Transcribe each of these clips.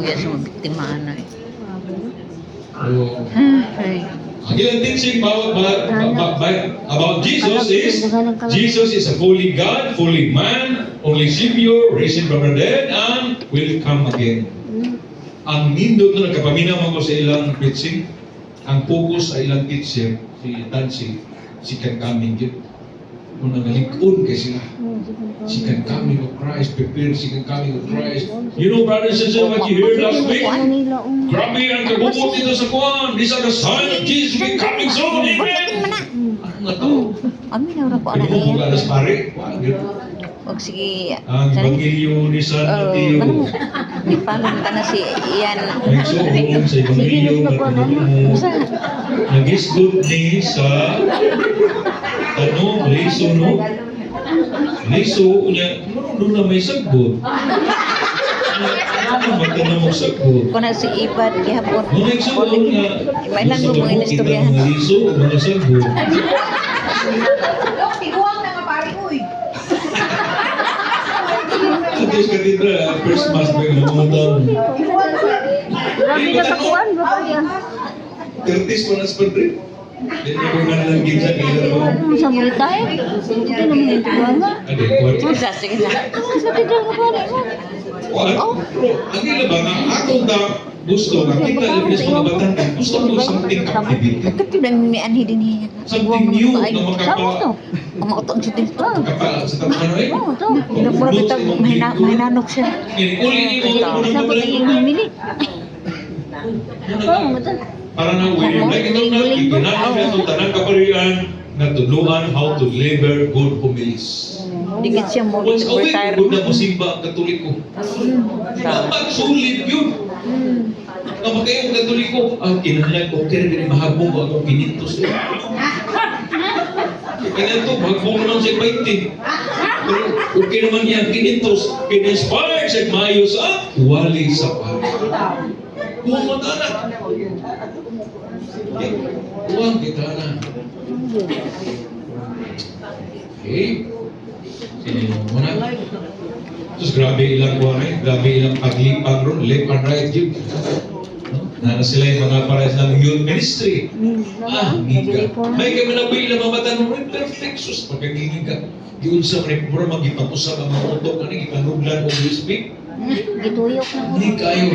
ya sa mga biktima na eh. Oh. Ay. Ang ilang teaching about Jesus is a fully God, fully man, only Savior, risen from the dead, and will come again. Ang nindot na nagkapaminaw ko sa ilang preaching, ang focus sa ilang teacher, si Tansi, si can coming yun. Kung nagalikun kay sila. She can coming of Christ, prepare she can coming of Christ. You know, brothers and sisters, what you heard last week? Grabe ang kabubot dito sa kuwan. These are the signs of Jesus will be coming soon. Amen. Ano nga to? Amin na po na Ano mo niya. galas pare? Wag sige. Ang Evangelyo ni San Mateo. Di pa ka na si Ian. Nagsuon sa Evangelyo matulog mo. Nagisgot ni sa leso no? Leso niya, doon na may sagbot. Ano magkana mo sagbot? Kung na si Ibad gihapon. Nung nagsuon nga, May lang mo mga istoryahan. mga leso, mga sagbot. Tiguang na nga pare ko eh. Sa Diyos Katedra, first mass ba yung namuntan? Grabe ka sa kuwan, Curtis pa na sa padre. Then may mga nalanggit sa kailan mo. Sa mulit tayo. Hindi naman yung tuwan nga. Ade, kuwat. Sige na. Sa tidal ka pa rin mo. Kuwat? Ang ila ba nga, atong da gusto, nga kita labis mga batang, gusto mo something activity. Ito na may anhi din niya. Something new na makapa. Kumakotong siya din. Kapal sa tapano eh. Oo, ito. Pinagmura kita, mahinanok siya. Uli mo Ito, mo na dapat yung humili. Oo, ito. para na when you like itong na iginaan na itong tanang kaparian na tuluan how to deliver good homilies. Dikit siya mo Once a week, retire. good na musimba ang katoliko. Dapat sulit yun. Nga makayong katoliko, ang kinahanglan ko, kaya rin mahabong ko akong kinintos. Kaya ito, mahabong naman siya 20. Pero okay naman yan, kinintos, kininspire siya mayo sa wali sa pari. Huwag mo tanak. Huwag kita na. Okay? Sino mo na? Terus grabe ilang kuha eh. Grabe ilang paglipag ron. Left and right yun. Na sila yung mga pares ng youth ministry. Giga. May kami na ba ilang mga matanong rin. Perfect. Sus, pagkaginig ka. Yun sa repura, magipapusap ang mga utok. Ano, ipanuglan o USB. Gituyok na mo. Hindi kayo.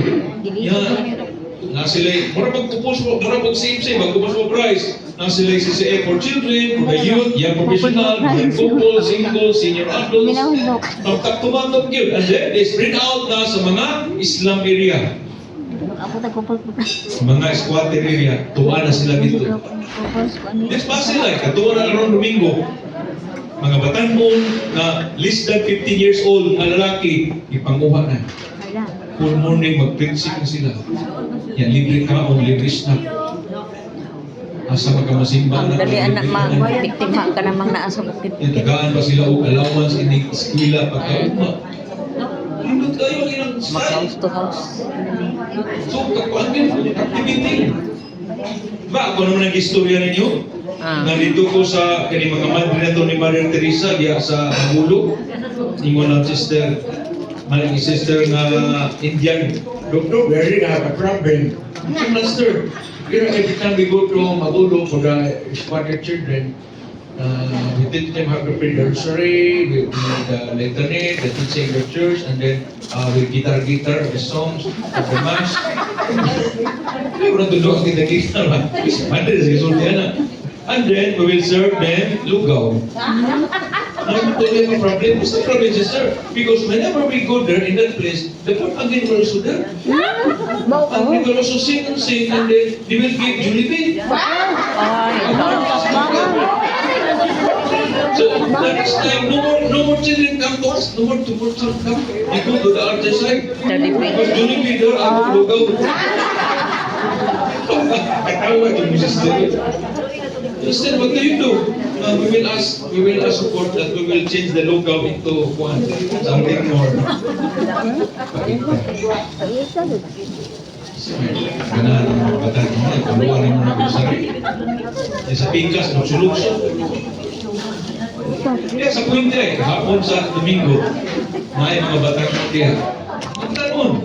Gilipot na Yan. Na sila, mura pagpupos mo, mura pag-same-same, magpupos mo price. Na sila yung CCA for children, for the youth, young professional, young couple, single, senior adults. Tumatog yun. And then, they spread out na sa mga Islam area. Ako tagkupal po. Mga squatter area. Tuwa na sila dito. Next pa sila, katuwa na around Domingo. Mga batangon na less than 15 years old na lalaki, ipanguha na. Full morning, mag-preaching na sila. Yan, libre kaon, libre snack. Asa magkamasimba na. Dali anak biktima ka namang naasa bukid. Tagaan pa sila o allowance in eskwela pagkauma. Hindi kayo ilang House to house. So, kakuan din, activity. Ba, ako naman ang istorya ninyo? Nandito ko sa kani mga madre na to ni Mother Teresa diya sa Magulo. Ingon ang sister, maling sister na Indian. Doctor, we already have a problem. So, Master, you know, every time we go to Magulo for the squatter children, we teach them how to pray the rosary, we the litany, the teaching the church, and then we guitar the songs of the mass. Kurang tunduk kita guitar lah. Mana resultnya na. And then we will serve them lugaw. Don't have a problem. What's the problem, sister? Because whenever we go there in that place, the Lord again will also there. And we will also sing, and then they will give Jollibee. So the next time, no more children come to us, no more children come. They go to the other side. Because Jollibee there, ako lugaw. Katawa yung sister. Instead, what do you do? We will ask support that we will change the logo into something more. Ganaan ang batang mo, kaluan mo na kung sarili. Sa pingkas, magsulukso. Kaya sa Puente, hapon sa Domingo, may mga batang mo diya. Ang tanong,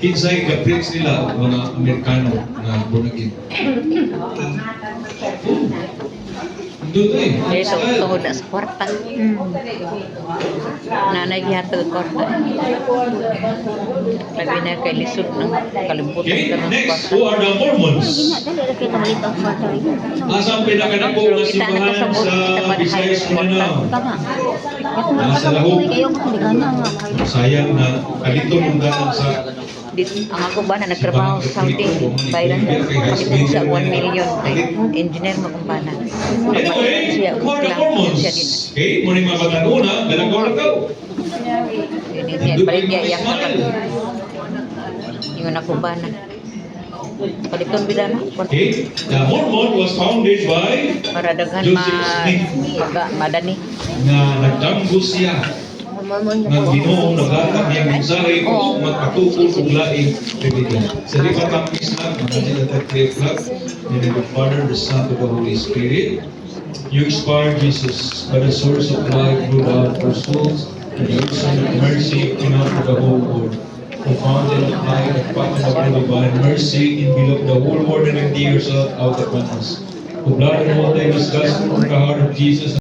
kinsay ka-preach nila, mga Amerikano na born again. Doon to eh. Kaya sa tungod na sa kwarta. Nanay gihatag kwarta. Labi na kay lisod ng kalibutan Okay, ka ng next, kwarta. who are the Mormons? Dali na kita malito ang kwarta rin. Asa ang pinakadako na simbahan sa Visayas Mindanao? Tama. Nasa lahog. Kayo ko hindi ka na nga. Sayang na kaliton yung ganang sa Ang ako ba na nagtrabaho sa something bayran kapit sa 1 million kay engineer mo kung bana. Anyway, Siya who are the siya din. Mormons? Okay, muna yung mga batanuna, galagaw-lagaw. Yun yan, balik niya yang kapag yung ako ba na. Paliton bida na. Okay, the Mormon was founded by Para daghan Joseph Smith madani. na nagdamgo siya ng Ginoo naghatag niyang mensahe kung magpatukol og laing religion. Sa libatang Islam, ang kanila flag, in the Father, the Son, and the Holy Spirit. You inspired Jesus by the source of life through love for souls, and the ocean of mercy came out to the whole world. Who founded the light of Father of divine mercy in beloved the whole world and endears out upon us. Who blood and water was gospel from the heart of Jesus.